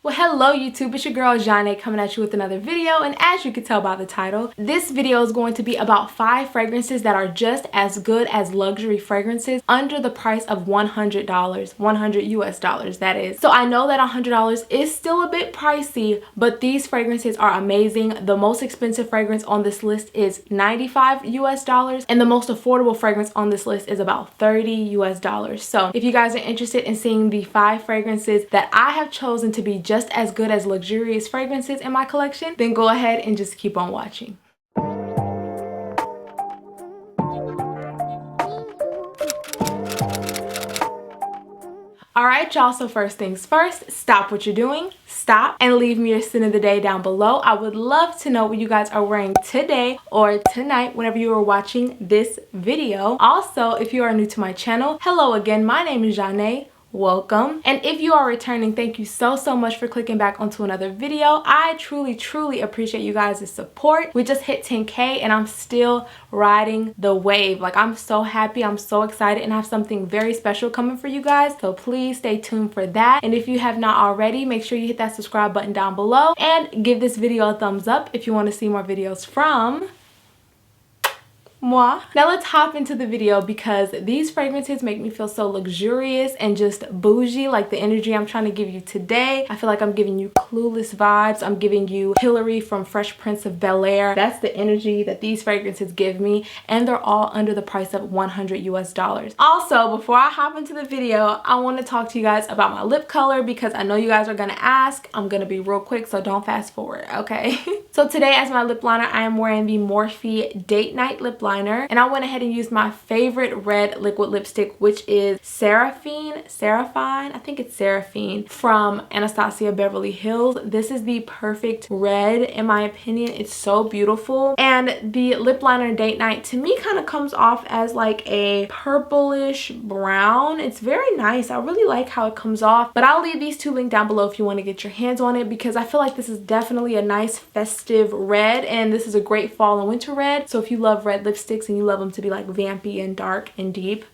Well, hello YouTube, it's your girl Janae coming at you with another video, and as you can tell by the title, this video is going to be about 5 fragrances that are just as good as luxury fragrances under the price of $100, 100 US dollars that is. So I know that $100 is still a bit pricey, but these fragrances are amazing. The most expensive fragrance on this list is 95 US dollars, and the most affordable fragrance on this list is about 30 US dollars. So if you guys are interested in seeing the 5 fragrances that I have chosen to be just as good as luxurious fragrances in my collection, then go ahead and just keep on watching. Alright y'all, so first things first, stop what you're doing, stop and leave me your scent of the day down below. I would love to know what you guys are wearing today or tonight whenever you are watching this video. Also, if you are new to my channel, hello again, my name is Janae. Welcome. And if you are returning, thank you so much for clicking back onto another video. I truly appreciate you guys' support. We just hit 10K and I'm still riding the wave. Like, I'm so happy, I'm so excited, and I have something very special coming for you guys, so please stay tuned for that. And if you have not already, make sure you hit that subscribe button down below and give this video a thumbs up if you want to see more videos from moi. Now let's hop into the video because these fragrances make me feel so luxurious and just bougie. Like, the energy I'm trying to give you today, I feel like I'm giving you Clueless vibes. I'm giving you Hillary from Fresh Prince of Bel-Air. That's the energy that these fragrances give me, and they're all under the price of 100 US dollars. Also, before I hop into the video, I want to talk to you guys about my lip color because I know you guys are gonna ask. I'm gonna be real quick, so don't fast forward, okay? So today, as my lip liner, I am wearing the Morphe Date Night lip liner, and I went ahead and used my favorite red liquid lipstick, which is Seraphine, I think it's Seraphine, from Anastasia Beverly Hills. This is the perfect red in my opinion. It's so beautiful, and the lip liner Date Night to me kind of comes off as like a purplish brown. It's very nice. I really like how it comes off, but I'll leave these two linked down below if you want to get your hands on it, because I feel like this is definitely a nice festive red, and this is a great fall and winter red. So if you love red lipsticks and you love them to be like vampy and dark and deep,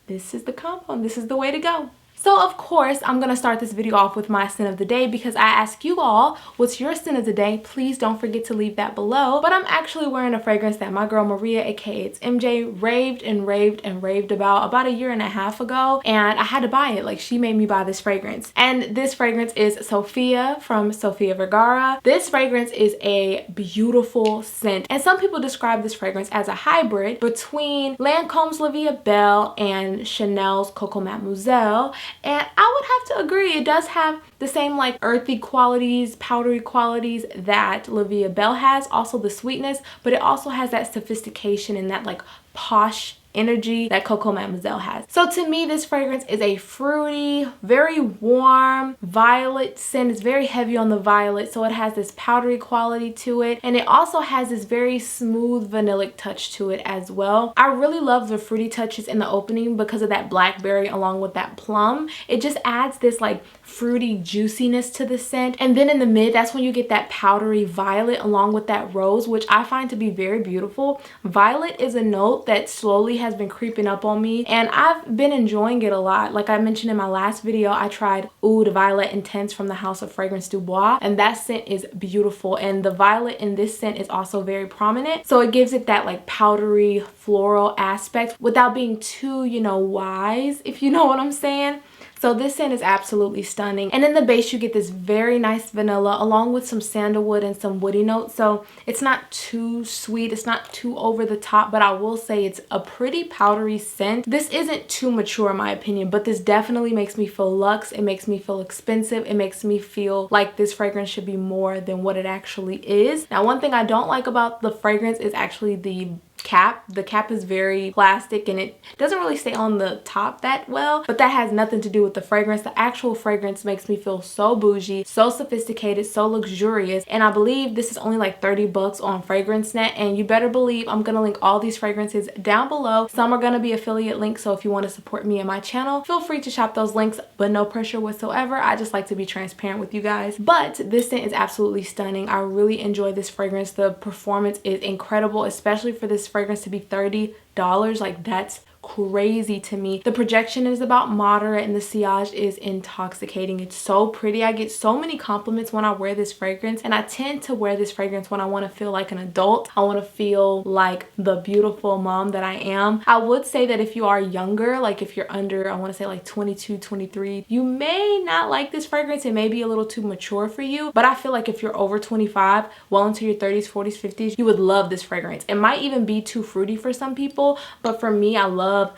this is the combo. This is the way to go. So of course, I'm gonna start this video off with my scent of the day because I ask you all, what's your scent of the day? Please don't forget to leave that below. But I'm actually wearing a fragrance that my girl Maria, aka it's MJ, raved about a year and a half ago, and I had to buy it. Like, she made me buy this fragrance. And this fragrance is Sofia from Sofia Vergara. This fragrance is a beautiful scent, and some people describe this fragrance as a hybrid between Lancome's La Vie Belle and Chanel's Coco Mademoiselle. And I would have to agree, it does have the same like earthy qualities, powdery qualities that La Vie Belle has, also the sweetness, but it also has that sophistication and that like posh energy that Coco Mademoiselle has. So to me, this fragrance is a fruity, very warm violet scent. It's very heavy on the violet, so it has this powdery quality to it, and it also has this very smooth vanillic touch to it as well. I really love the fruity touches in the opening because of that blackberry along with that plum. It just adds this like fruity juiciness to the scent, and then in the mid, that's when you get that powdery violet along with that rose, which I find to be very beautiful. Violet is a note that slowly has been creeping up on me, and I've been enjoying it a lot. Like I mentioned in my last video, I tried Oud Violet Intense from the House of Fragrance Du Bois, and that scent is beautiful, and the violet in this scent is also very prominent, so it gives it that like powdery floral aspect without being too, you know, wise, if you know what I'm saying. So this scent is absolutely stunning. And in the base, you get this very nice vanilla along with some sandalwood and some woody notes. So it's not too sweet, it's not too over the top, but I will say it's a pretty powdery scent. This isn't too mature in my opinion, but this definitely makes me feel luxe. It makes me feel expensive. It makes me feel like this fragrance should be more than what it actually is. Now, one thing I don't like about the fragrance is actually the cap. The cap is very plastic and it doesn't really stay on the top that well, but that has nothing to do with the fragrance. The actual fragrance makes me feel so bougie, so sophisticated, so luxurious, and I believe this is only like 30 bucks on FragranceNet, and you better believe I'm gonna link all these fragrances down below. Some are gonna be affiliate links, so if you want to support me and my channel, feel free to shop those links, but no pressure whatsoever. I just like to be transparent with you guys. But this scent is absolutely stunning. I really enjoy this fragrance. The performance is incredible, especially for this fragrance to be $30. Like, that's crazy to me. The projection is about moderate and the sillage is intoxicating. It's so pretty. I get so many compliments when I wear this fragrance, and I tend to wear this fragrance when I want to feel like an adult. I want to feel like the beautiful mom that I am. I would say that if you are younger, like if you're under, I want to say like 22, 23, you may not like this fragrance. It may be a little too mature for you, but I feel like if you're over 25, well into your 30s, 40s, 50s, you would love this fragrance. It might even be too fruity for some people, but for me, I love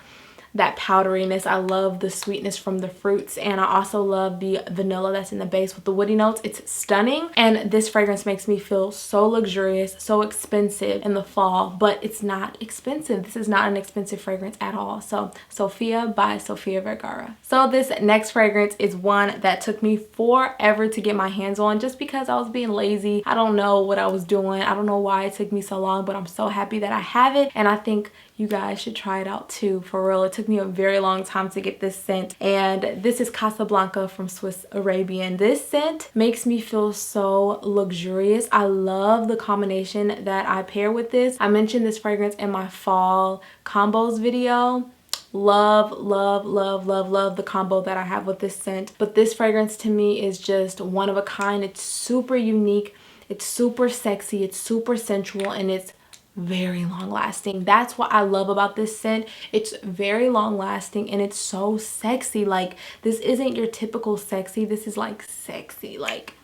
that powderiness. I love the sweetness from the fruits, and I also love the vanilla that's in the base with the woody notes. It's stunning, and this fragrance makes me feel so luxurious, so expensive in the fall, but it's not expensive. This is not an expensive fragrance at all. So Sofia by Sofia Vergara. So this next fragrance is one that took me forever to get my hands on, just because I was being lazy. I don't know what I was doing. I don't know why it took me so long, but I'm so happy that I have it, and I think you guys should try it out too, for real. It took me a very long time to get this scent, and this is Casablanca from Swiss Arabian. This scent makes me feel so luxurious. I love the combination that I pair with this. I mentioned this fragrance in my fall combos video. Love the combo that I have with this scent, but this fragrance to me is just one of a kind. It's super unique, it's super sexy, it's super sensual, and it's very long lasting. That's what I love about this scent. It's very long lasting, and it's so sexy. Like, this isn't your typical sexy. This is like sexy, like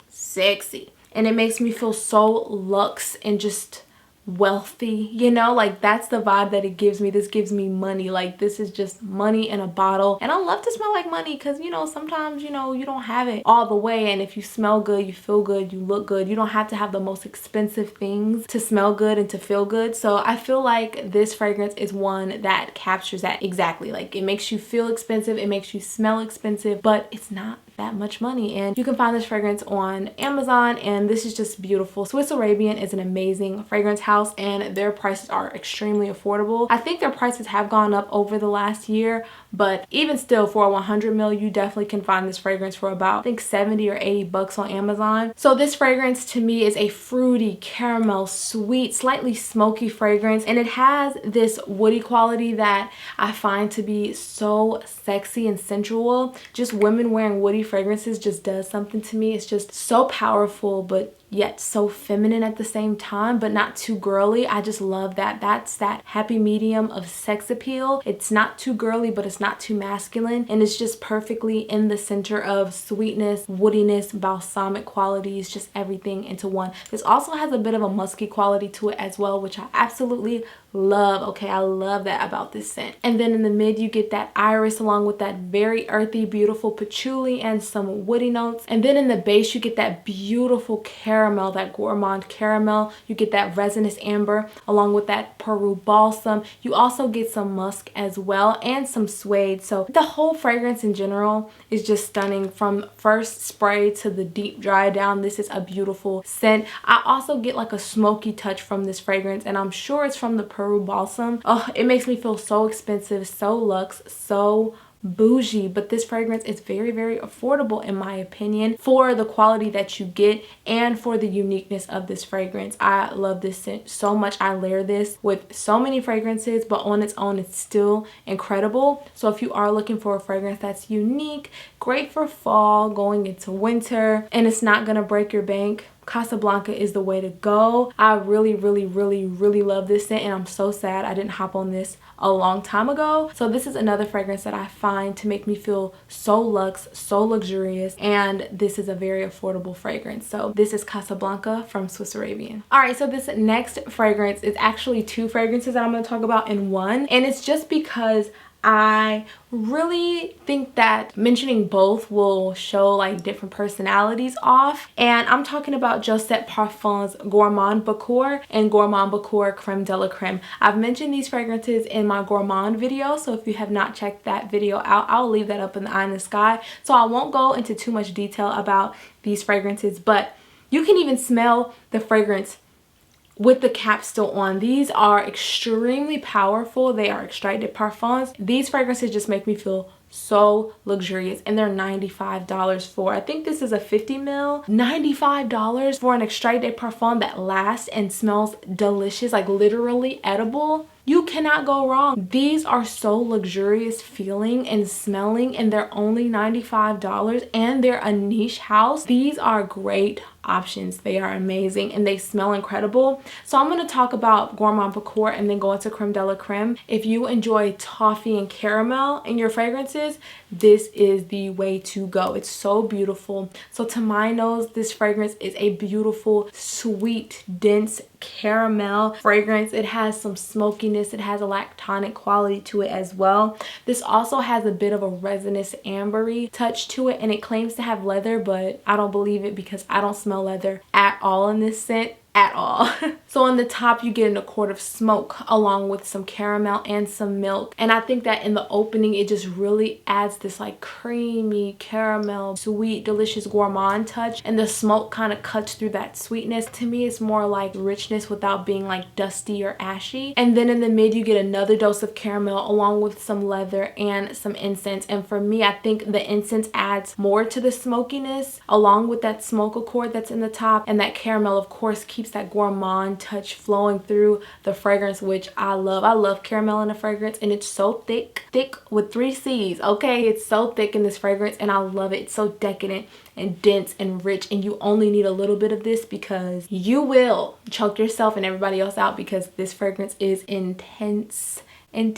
sexy, and it makes me feel so luxe and just wealthy, you know, like that's the vibe that it gives me. This gives me money. Like, this is just money in a bottle, and I love to smell like money, because you know, sometimes, you know, you don't have it all the way, and if you smell good, you feel good, you look good. You don't have to have the most expensive things to smell good and to feel good. So I feel like this fragrance is one that captures that exactly. Like, it makes you feel expensive, it makes you smell expensive, but it's not that much money. And you can find this fragrance on Amazon, and this is just beautiful. Swiss Arabian is an amazing fragrance house, and their prices are extremely affordable. I think their prices have gone up over the last year, but even still, for a 100 ml, you definitely can find this fragrance for about, I think, 70 or 80 bucks on Amazon. So this fragrance to me is a fruity, caramel, sweet, slightly smoky fragrance, and it has this woody quality that I find to be so sexy and sensual. Just women wearing woody fragrances just does something to me. It's just so powerful, but yet so feminine at the same time, but not too girly. I just love that. That's that happy medium of sex appeal. It's not too girly, but it's not too masculine, and it's just perfectly in the center of sweetness, woodiness, balsamic qualities, just everything into one. This also has a bit of a musky quality to it as well, which I absolutely love. Okay, I love that about this scent. And then in the mid, you get that iris along with that very earthy, beautiful patchouli and some woody notes. And then in the base, you get that beautiful caramel, that gourmand caramel. You get that resinous amber along with that Peru balsam. You also get some musk as well, and some suede. So the whole fragrance in general is just stunning. From first spray to the deep dry down, this is a beautiful scent. I also get like a smoky touch from this fragrance, and I'm sure it's from the Peru balsam. Oh, it makes me feel so expensive, so luxe, so bougie, but this fragrance is very, very affordable in my opinion, for the quality that you get and for the uniqueness of this fragrance. I love this scent so much. I layer this with so many fragrances, but on its own, it's still incredible. So if you are looking for a fragrance that's unique, great for fall, going into winter, and it's not gonna break your bank, Casablanca is the way to go. I really love this scent, and I'm so sad I didn't hop on this a long time ago. So this is another fragrance that I find to make me feel so luxe, so luxurious, and this is a very affordable fragrance. So this is Casablanca from Swiss Arabian. All right, so this next fragrance is actually two fragrances that I'm going to talk about in one, and it's just because I really think that mentioning both will show like different personalities off, and I'm talking about Josette Parfum's Gourmand Bakhoor and Gourmand Bakhoor Creme de la Creme. I've mentioned these fragrances in my Gourmand video, so if you have not checked that video out, I'll leave that up in the eye in the sky. So I won't go into too much detail about these fragrances, but you can even smell the fragrance with the cap still on. These are extremely powerful. They are extrait de parfums. These fragrances just make me feel so luxurious, and they're $95 for, I think this is a 50 ml. $95 for an extrait de parfum that lasts and smells delicious, like literally edible. You cannot go wrong. These are so luxurious feeling and smelling, and they're only $95, and they're a niche house. These are great options. They are amazing and they smell incredible. So I'm going to talk about Gourmand Bakhoor and then go into Creme de la Creme. If you enjoy toffee and caramel in your fragrances, this is the way to go. It's so beautiful. So to my nose, this fragrance is a beautiful, sweet, dense caramel fragrance. It has some smokiness. It has a lactonic quality to it as well. This also has a bit of a resinous ambery touch to it, and it claims to have leather, but I don't believe it because I don't smell leather at all in this scent. At all. So on the top you get an accord of smoke along with some caramel and some milk, and I think that in the opening it just really adds this like creamy caramel sweet delicious gourmand touch, and the smoke kind of cuts through that sweetness. To me it's more like richness without being like dusty or ashy. And then in the mid you get another dose of caramel along with some leather and some incense, and for me I think the incense adds more to the smokiness along with that smoke accord that's in the top, and that caramel of course keeps that gourmand touch flowing through the fragrance, which I love. I love caramel in a fragrance, and it's so thick with 3 C's. Okay, it's so thick in this fragrance and I love it. It's so decadent and dense and rich, and you only need a little bit of this because you will choke yourself and everybody else out because this fragrance is intense. And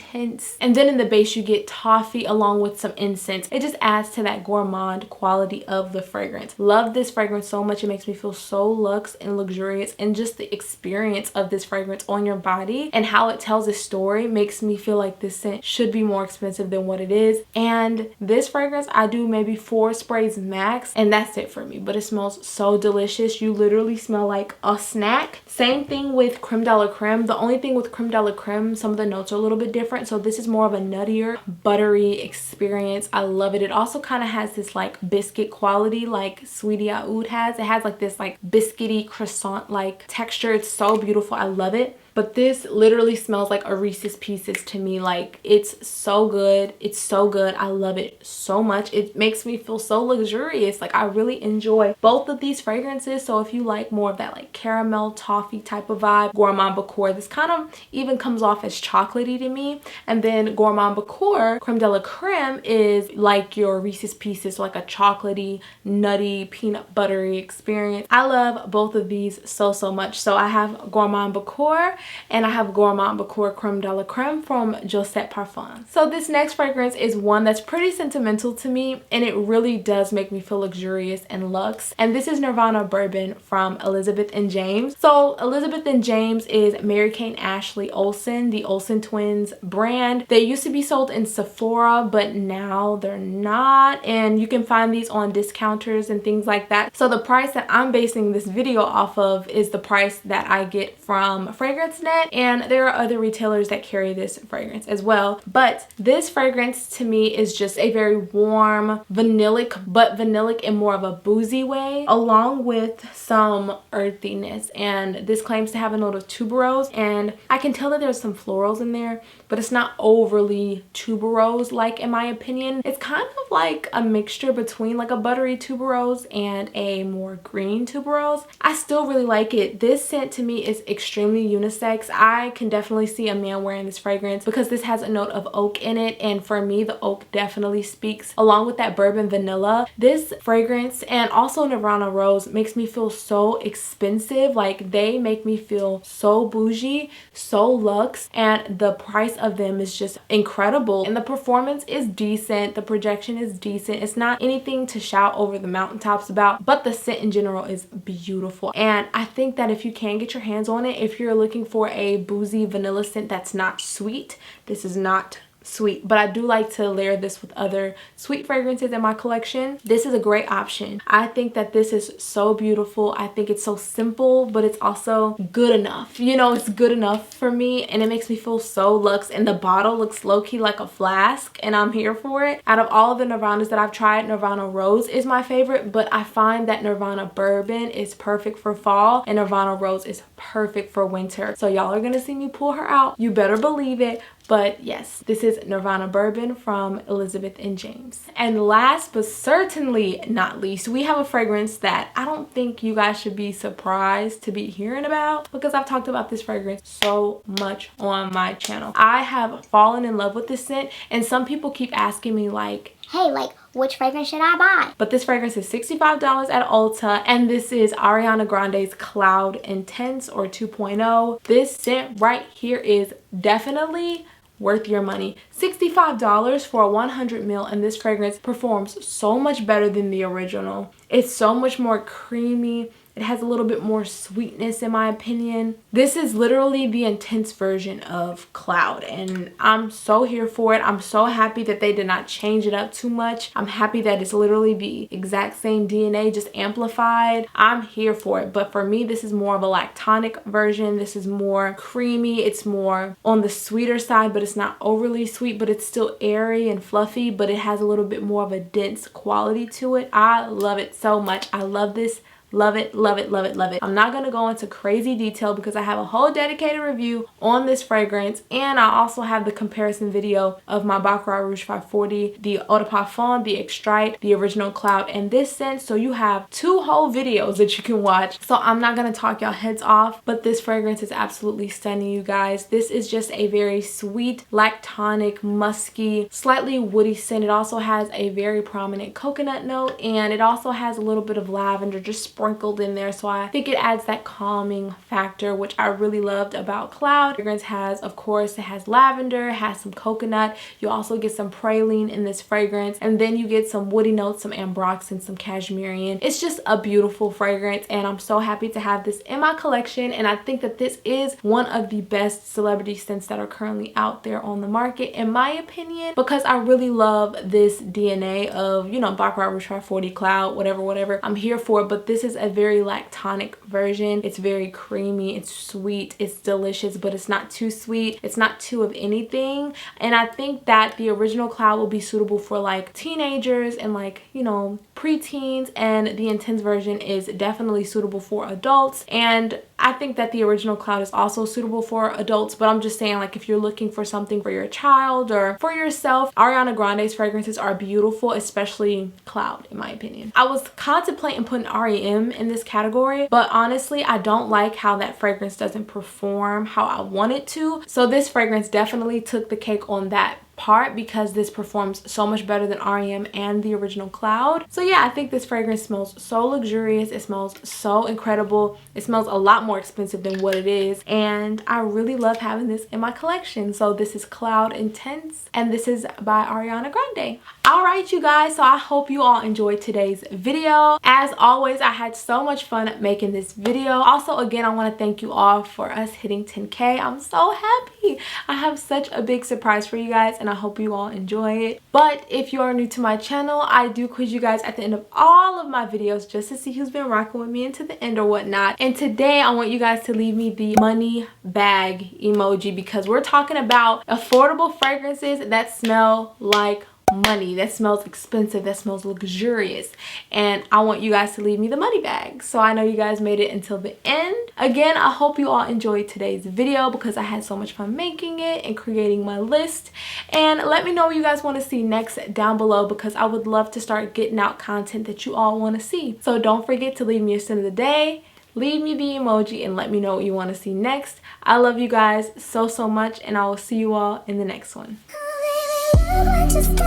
then in the base you get toffee along with some incense. It just adds to that gourmand quality of the fragrance. Love this fragrance so much. It makes me feel so luxe and luxurious, and just the experience of this fragrance on your body and how it tells a story makes me feel like this scent should be more expensive than what it is. And this fragrance I do maybe 4 sprays max, and that's it for me, but it smells so delicious. You literally smell like a snack. Same thing with Creme de la Creme. The only thing with Creme de la Creme, some of the notes are a little bit different, so this is more of a nuttier buttery experience. I love it. It also kind of has this like biscuit quality like Sweetie Oud has. It has like this like biscuity croissant like texture. It's so beautiful. I love it. But this literally smells like a Reese's Pieces to me. Like, it's so good. It's so good. I love it so much. It makes me feel so luxurious. Like, I really enjoy both of these fragrances. So if you like more of that like caramel toffee type of vibe, Gourmand Bakhoor, this kind of even comes off as chocolatey to me. And then Gourmand Bakhoor Creme de la Creme is like your Reese's Pieces, like a chocolatey, nutty, peanut buttery experience. I love both of these so much. So I have Gourmand Bakhoor and I have Gourmand Bakhoor Creme de la Creme from Josette Parfums. So this next fragrance is one that's pretty sentimental to me, and it really does make me feel luxurious and luxe. And this is Nirvana Bourbon from Elizabeth and James. So Elizabeth and James is Mary-Kate Ashley Olsen, the Olsen twins brand. They used to be sold in Sephora, but now they're not, and you can find these on discounters and things like that. So the price that I'm basing this video off of is the price that I get from Fragrance Net, and there are other retailers that carry this fragrance as well. But this fragrance to me is just a very warm vanillic, but vanillic in more of a boozy way, along with some earthiness. And this claims to have a note of tuberose, and I can tell that there's some florals in there, but it's not overly tuberose like, in my opinion. It's kind of like a mixture between like a buttery tuberose and a more green tuberose. I still really like it. This scent to me is extremely unisex. I can definitely see a man wearing this fragrance because this has a note of oak in it, and for me the oak definitely speaks along with that bourbon vanilla. This fragrance and also Nirvana Rose makes me feel so expensive. Like, they make me feel so bougie, so luxe, and the price of them is just incredible, and the performance is decent. The projection is decent. It's not anything to shout over the mountaintops about, but the scent in general is beautiful. And I think that if you can get your hands on it, if you're looking for a boozy vanilla scent that's not sweet, this is not sweet, but I do like to layer this with other sweet fragrances in my collection. This is a great option. I think that this is so beautiful. I think it's so simple, but it's also good enough. You know, it's good enough for me, and it makes me feel so luxe, and the bottle looks low-key like a flask, and I'm here for it. Out of all of the Nirvanas that I've tried, Nirvana Rose is my favorite, but I find that Nirvana Bourbon is perfect for fall and Nirvana Rose is perfect for winter. So y'all are gonna see me pull her out. You better believe it. But yes, this is Nirvana Bourbon from Elizabeth and James. And last but certainly not least, we have a fragrance that I don't think you guys should be surprised to be hearing about, because I've talked about this fragrance so much on my channel. I have fallen in love with this scent, and some people keep asking me like, hey, like, which fragrance should I buy? But this fragrance is $65 at Ulta, and this is Ariana Grande's Cloud Intense or 2.0. This scent right here is definitely worth your money. $65 for a 100 ml, and this fragrance performs so much better than the original. It's so much more creamy. It has a little bit more sweetness in my opinion. This is literally the intense version of Cloud, and I'm so here for it. I'm so happy that they did not change it up too much. I'm happy that it's literally the exact same DNA, just amplified. I'm here for it. But for me, this is more of a lactonic version. This is more creamy. It's more on the sweeter side, but it's not overly sweet, but it's still airy and fluffy, but it has a little bit more of a dense quality to it. I love it so much. I love this. Love it, love it, love it, love it. I'm not going to go into crazy detail because I have a whole dedicated review on this fragrance, and I also have the comparison video of my Baccarat Rouge 540, the Eau de Parfum, the Extrait, the original Cloud, and this scent. So you have 2 whole videos that you can watch. So I'm not going to talk y'all heads off, but this fragrance is absolutely stunning, you guys. This is just a very sweet, lactonic, musky, slightly woody scent. It also has a very prominent coconut note, and it also has a little bit of lavender just sprinkled in there, so I think it adds that calming factor, which I really loved about Cloud. Fragrance has, of course, it has lavender, it has some coconut. You also get some praline in this fragrance, and then you get some woody notes, some ambroxan, some cashmere. It's just a beautiful fragrance, and I'm so happy to have this in my collection. And I think that this is one of the best celebrity scents that are currently out there on the market, in my opinion, because I really love this DNA of, you know, Baccarat Rouge 540, Cloud, whatever. I'm here for it, but this is a very lactonic version. It's very creamy, it's sweet, it's delicious, but it's not too sweet, it's not too of anything. And I think that the original Cloud will be suitable for like teenagers and like, you know, preteens, and the intense version is definitely suitable for adults. And I think that the original Cloud is also suitable for adults, but I'm just saying, like, if you're looking for something for your child or for yourself, Ariana Grande's fragrances are beautiful, especially Cloud, in my opinion. I was contemplating putting REM in this category, but honestly, I don't like how that fragrance doesn't perform how I want it to. So this fragrance definitely took the cake on that part, because this performs so much better than REM and the original Cloud. So yeah, I think this fragrance smells so luxurious. It smells so incredible. It smells a lot more expensive than what it is, and I really love having this in my collection. So this is Cloud Intense, and this is by Ariana Grande. Alright, you guys, so I hope you all enjoyed today's video. As always, I had so much fun making this video. Also, again, I want to thank you all for us hitting 10K. I'm so happy. I have such a big surprise for you guys, and I hope you all enjoy it. But if you are new to my channel, I do quiz you guys at the end of all of my videos just to see who's been rocking with me into the end or whatnot. And today I want you guys to leave me the money bag emoji, because we're talking about affordable fragrances that smell like money, that smells expensive, that smells luxurious, and I want you guys to leave me the money bag. So I know you guys made it until the end. Again, I hope you all enjoyed today's video, because I had so much fun making it and creating my list. And let me know what you guys want to see next down below, because I would love to start getting out content that you all want to see. So don't forget to leave me a scent of the day, leave me the emoji, and let me know what you want to see next. I love you guys so much, and I will see you all in the next one. Just